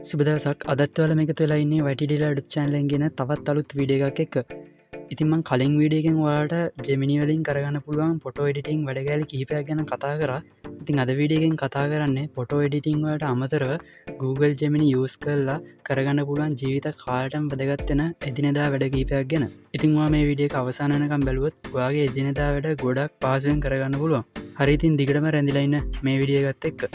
සුබ දවසක්. අදත් ඔයාලා මේක තුලා ඉන්නේ YTDලා YouTube channel එකෙන් ගෙන තවත් අලුත් වීඩියෝ එකක් එක්ක. ඉතින් මම කලින් වීඩියෝ එකෙන් ඔයාලට Gemini වලින් කරගන්න පුළුවන් ෆොටෝ එඩිටිං වැඩ කිහිපයක් ගැන කතා කරා. ඉතින් අද වීඩියෝ එකෙන් කතා කරන්නේ ෆොටෝ එඩිටිං වලට අමතරව Google Gemini use කරලා කරගන්න පුළුවන් ජීවිත කාලයටම වැදගත් වෙන එදිනෙදා වැඩ කිහිපයක් ගැන. ඉතින් ඔයා මේ වීඩියෝ එක අවසාන වෙනකම් බැලුවොත් ඔයාගේ එදිනෙදා වැඩ ගොඩක් පහසුවෙන් කරගන්න පුළුවන්. හරි ඉතින් දිගටම රැඳිලා ඉන්න මේ වීඩියෝ එකත් එක්ක.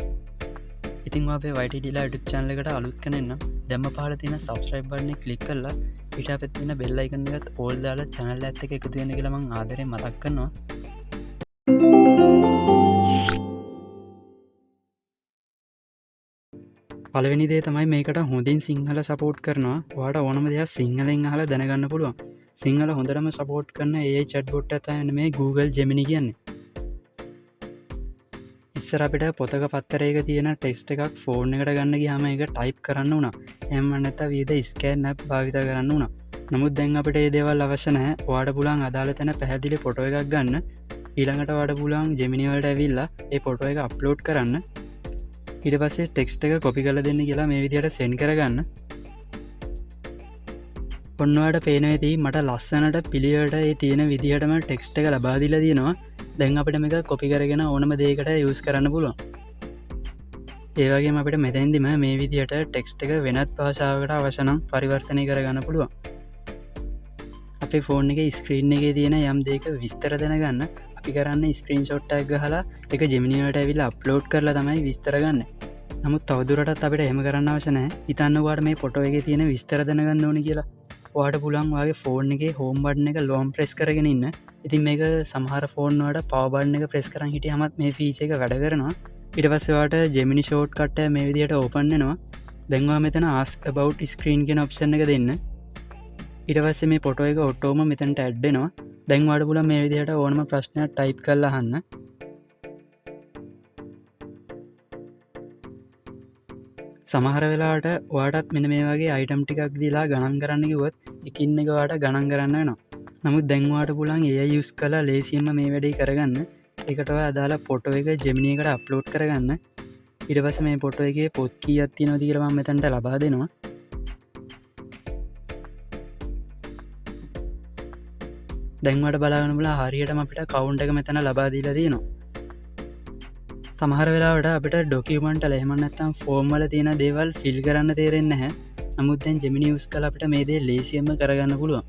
ඉතින් අපේ YTDලා YouTube channel එකට අලුත් කෙනෙක් නම් දැම්ම පහළ තියෙන subscribe button එක click කරලා ඊට අපිට තියෙන bell icon එකත් all දාලා channel එකත් එක්ක එකතු වෙන්න කියලා මම ආදරෙන් මතක් කරනවා. පළවෙනි දේ තමයි මේකට හොඳින් සිංහල support කරනවා. ඔයාලට ඕනම දෙයක් සිංහලෙන් අහලා දැනගන්න පුළුවන්. සිංහල හොඳටම support කරන AI chatbot එක තමයි මේ Google Gemini කියන්නේ. ඉස්සර අපිට පොතක පත්තරයක තියෙන ටෙක්ස්ට් එකක් ෆෝන් එකට ගන්න ගියාම ඒක ටයිප් කරන්න වුණා. එහෙම නැත්නම් විවිධ ස්කෑන් ඇප් භාවිත කරන්න වුණා. නමුත් දැන් අපිට මේ දේවල් අවශ්‍ය නැහැ. ඔයාලට පුළුවන් අදාළ තැන පැහැදිලි ෆොටෝ එකක් ගන්න. ඊළඟට ඔයාලට පුළුවන් Gemini වලට ඇවිල්ලා ඒ ෆොටෝ එක අප්ලෝඩ් කරන්න. ඊට පස්සේ ටෙක්ස්ට් එක කොපි කරලා දෙන්න කියලා මේ විදිහට සෙන්ඩ් කරගන්න. ඔන්න ඔයාලට පේනවා ඇති මට ලස්සනට පිළිවෙලට ඒ තියෙන විදිහටම ටෙක්ස්ට් එක ලබා දීලා තියෙනවා. දැන් අපිට මේක කොපි කරගෙන ඕනම දෙයකට යූස් කරන්න පුළුවන්. ඒ වගේම අපිට මෙතෙන්දිම මේ විදිහට ටෙක්ස්ට් එක වෙනත් භාෂාවකට අවශ්‍ය නම් පරිවර්තනය කරගන්න පුළුවන්. අපේ ෆෝන් එකේ ස්ක්‍රීන් එකේ තියෙන යම් දෙයක විස්තර දැනගන්න අපි කරන්නේ ස්ක්‍රීන්ෂොට් එකක් ගහලා ඒක Gemini වලට ඇවිල්ලා අප්ලෝඩ් කරලා තමයි විස්තර ගන්න. නමුත් තවදුරටත් අපිට එහෙම කරන්න අවශ්‍ය නැහැ. හිතන්න ඔයාලට මේ ෆොටෝ එකේ තියෙන විස්තර දැනගන්න ඕනේ කියලා. ඔයාලට පුළුවන් ඔයාගේ ෆෝන් එකේ හෝම් බටන් එක ලොම් ප්‍රෙස් කරගෙන ඉන්න. ඉතින් මේක සමහර ෆෝන් වලට පවර් බටන් එක ප්‍රෙස් කරන් හිටියමත් මේ ෆීචර් එක වැඩ කරනවා. ඊට පස්සේ ඔයාලට Gemini shortcut එක මේ විදිහට ඕපන් වෙනවා. දැන් ඔයා මෙතන ask about screen කියන ඔප්ෂන් එක දෙන්න. ඊට පස්සේ මේ ෆොටෝ එක ඔටෝම මෙතනට ඇඩ් වෙනවා. දැන් ඔයාලට පුළුවන් මේ විදිහට ඕනම ප්‍රශ්නයක් ටයිප් කරලා අහන්න. සමහර වෙලාවට ඔයාටත් මෙන්න මේ වගේ අයිටම් ටිකක් දීලා ගණන් කරන්න කිව්වොත් එකින් එක ඔයාට ගණන් කරන්න වෙනවා. නමුත් දැන් ඔයාට පුළුවන් AI use කරලා ලේසියෙන්ම මේ වැඩේ කරගන්න. ඒකට ඔයා අදාළ ෆොටෝ එක Gemini එකට අප්ලෝඩ් කරගන්න. ඊට පස්සේ මේ ෆොටෝ එකේ පොත් කීයක් තියෙනවද කියලා මම මෙතනට ලබා දෙනවා. දැන් ඔයාට බලා ගන්න පුළුවන් හරියටම අපිට කවුන්ට් එක මෙතන ලබා දීලා තියෙනවා. සමහර වෙලාවට අපිට ඩොකියුමන්ට් වල එහෙම නැත්නම් ෆෝම් වල තියෙන දේවල් ෆිල් කරන්න තේරෙන්නේ නැහැ. නමුත් දැන් Gemini use කරලා අපිට මේ දේ ලේසියෙන්ම කරගන්න පුළුවන්.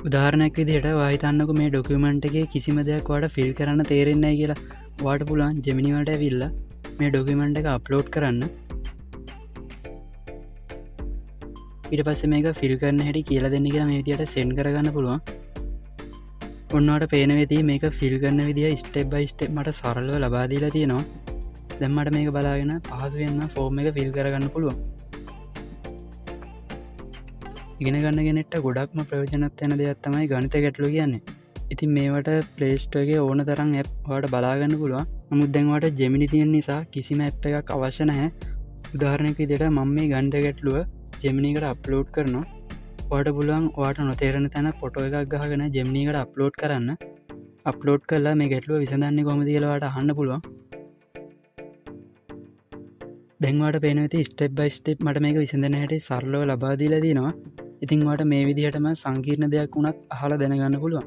උදාහරණයක් විදිහට ඔයා හිතන්නකෝ මේ ඩොකියුමන්ට් එකේ කිසිම දෙයක් ඔයාලට ෆිල් කරන්න තේරෙන්නේ නැහැ කියලා. ඔයාලට පුළුවන් Gemini වලට ඇවිල්ලා මේ ඩොකියුමන්ට් එක අප්ලෝඩ් කරන්න. ඊට පස්සේ මේක ෆිල් කරන්න හැටි කියලා දෙන්න කියලා මේ විදිහට සෙන්ඩ් කරගන්න පුළුවන්. ඔන්නවට පේන වෙති මේක ෆිල් කරන විදිහ ස්ටෙප් බයි ස්ටෙප් මට සරලව ලබා දීලා තියෙනවා. දැන් මට මේක බලාගෙන පහසුවෙන්ම ෆෝම් එක ෆිල් කරගන්න පුළුවන්. ඉගෙන ගන්න කෙනෙක්ට ගොඩක්ම ප්‍රයෝජනවත් වෙන දෙයක් තමයි ගණිත ගැටලු කියන්නේ. ඉතින් මේවට Play Store එකේ ඕන තරම් ඇප් ඔයාලට බලා ගන්න පුළුවන්. නමුත් දැන් ඔයාලට Gemini තියෙන නිසා කිසිම ඇප් එකක් අවශ්‍ය නැහැ. උදාහරණයක් විදිහට මම මේ ගණිත ගැටලුව Gemini එකට අප්ලෝඩ් කරනවා. ඔයාලට පුළුවන් ඔයාලට නොතේරෙන තැන ෆොටෝ එකක් ගහගෙන Gemini එකට අප්ලෝඩ් කරන්න. අප්ලෝඩ් කරලා මේ ගැටලුව විසඳන්නේ කොහොමද කියලා ඔයාලට අහන්න පුළුවන්. දැන් ඔයාලට පේන විදිහට ස්ටෙප් බයි ස්ටෙප් මට මේක විසඳන්න හැටි සරලව ලබා දීලා තියෙනවා. ඉතින් ඔයාලට මේ විදිහටම සංකීර්ණ දෙයක් වුණත් අහලා දැනගන්න පුළුවන්.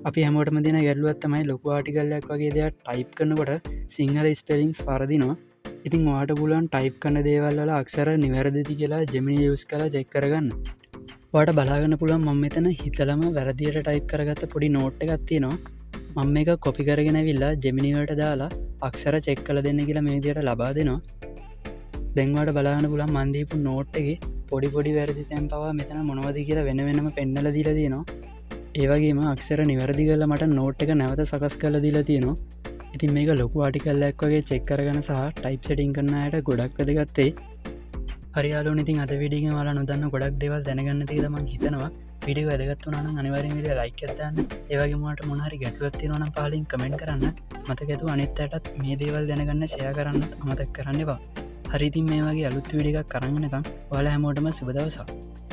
අපි හැමෝටම දෙන ගැටලුවක් තමයි ලොකු ආටිකල් එකක් වගේ දෙයක් ටයිප් කරනකොට සිංහල ස්පෙලිංග්ස් වරදිනවා. ඉතින් ඔයාලට පුළුවන් ටයිප් කරන දේවල් වල අක්ෂර නිවැරදිද කියලා Gemini use කරලා චෙක් කරගන්න. ඔයාලට බලාගන්න පුළුවන් මම මෙතන හිතලම වැරදියට ටයිප් කරගත්ත පොඩි නෝට් එකක් තියෙනවා. මම මේක කොපි කරගෙන ඇවිල්ලා Gemini වලට දාලා අක්ෂර චෙක් කරලා දෙන්න කියලා මේ විදිහට ලබා දෙනවා. දැන් ඔයාලට බලාගන්න පුළුවන් මම දීපු නෝට් එකේ පොඩි වැරදි තැන් පවා මෙතන මොනවද කියලා වෙනම පෙන්නලා දීලා තියෙනවා. ඒ වගේම අක්ෂර නිවැරදි කරලා මට නෝට් එක නැවත සකස් කරලා දීලා තියෙනවා. ඉතින් මේක ලොකු ආටිකල් එකක් වගේ චෙක් කරගෙන සහ ටයිප් සෙටින් කරන අයට ගොඩක් වැදගත් වෙයි. හරි යාළුවනේ, ඉතින් අද වීඩියෝ එකෙන් ඔයාලා නොදන්න ගොඩක් දේවල් දැනගන්න කියලා මම හිතනවා. වීඩියෝ වැදගත් වුණා නම් අනිවාර්යෙන් වීඩියෝ ලයික් එකක් දාන්න. ඒ වගේම ඔයාලට මොන හරි ගැටලුවක් තියෙනවා නම් පහලින් කමෙන්ට් කරන්න. මතක ඇතුව අනිත් අයටත් මේ දේවල් දැනගන්න ෂෙයා කරන්නත් අමතක කරන්න එපා. හරි, ඉතින් මේ වගේ අලුත් වීඩියෝ එකක් අරන් එනකම් ඔයාලා හැමෝටම සුබ දවසක්.